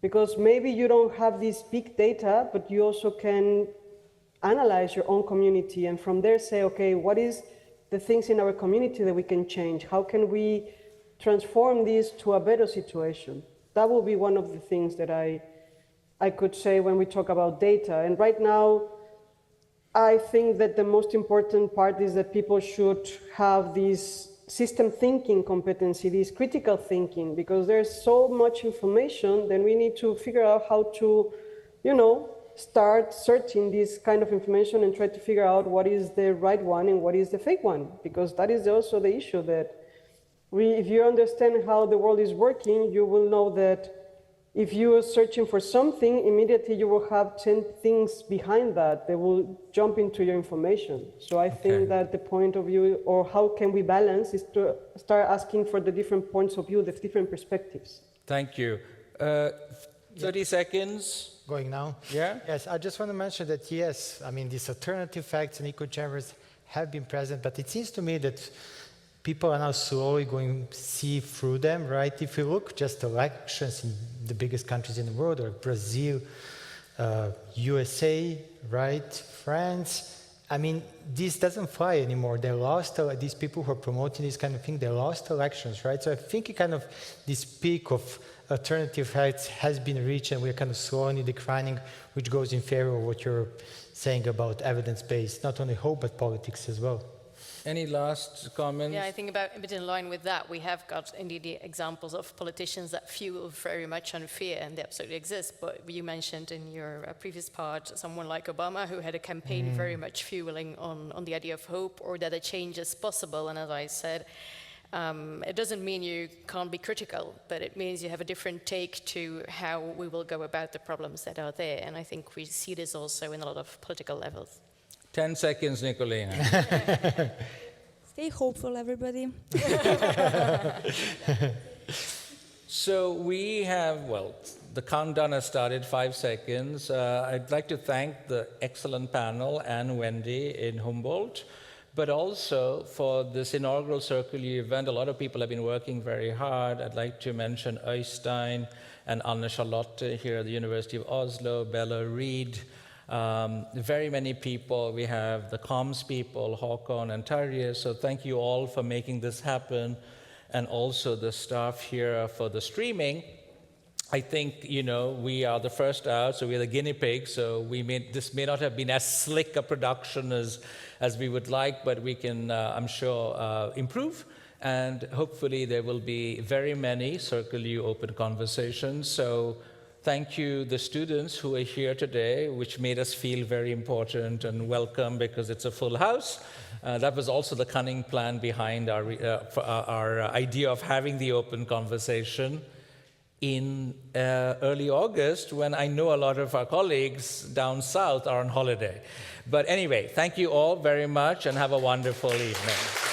Because maybe you don't have this big data, but you also can analyze your own community and from there say, okay, what is the things in our community that we can change? How can we transform this to a better situation? That will be one of the things that I could say when we talk about data. And right now, I think that the most important part is that people should have this system thinking competency, this critical thinking, because there's so much information, then we need to figure out how to, start searching this kind of information and try to figure out what is the right one and what is the fake one, because that is also the issue that if you understand how the world is working, you will know that if you are searching for something, immediately you will have 10 things behind that will jump into your information. So I think that the point of view, or how can we balance, is to start asking for the different points of view, the different perspectives. Thank you. 30 seconds. Going now? Yeah? Yes, I just want to mention that, yes, these alternative facts and echo chambers have been present, but it seems to me that people are now slowly going to see through them, right? If you look just elections in the biggest countries in the world, or Brazil, USA, right, France, this doesn't fly anymore. They lost, these people who are promoting this kind of thing, they lost elections, right? So I think this peak of alternative facts has been reached, and we're kind of slowly declining, which goes in favor of what you're saying about evidence-based, not only hope, but politics as well. Any last comments? Yeah, I think a bit in line with that, we have got indeed the examples of politicians that fuel very much on fear, and they absolutely exist. But you mentioned in your previous part someone like Obama, who had a campaign very much fueling on the idea of hope, or that a change is possible. And as I said, it doesn't mean you can't be critical, but it means you have a different take to how we will go about the problems that are there. And I think we see this also in a lot of political levels. 10 seconds, Nicolina. Stay hopeful, everybody. So we have, the countdown has started, 5 seconds. I'd like to thank the excellent panel and Wendy in Humboldt, but also for this inaugural Circle U event. A lot of people have been working very hard. I'd like to mention Øystein and Anne Charlotte here at the University of Oslo, Bella Reed, very many people. We have the comms people, Håkon and Tarje. So thank you all for making this happen, and also the staff here for the streaming. I think, we are the first out, so we're the guinea pigs, so this may not have been as slick a production as we would like, but we can, I'm sure, improve. And hopefully there will be very many Circle U open conversations. So thank you, the students who are here today, which made us feel very important and welcome because it's a full house. That was also the cunning plan behind our idea of having the open conversation in early August, when I know a lot of our colleagues down south are on holiday. But anyway, thank you all very much and have a wonderful evening.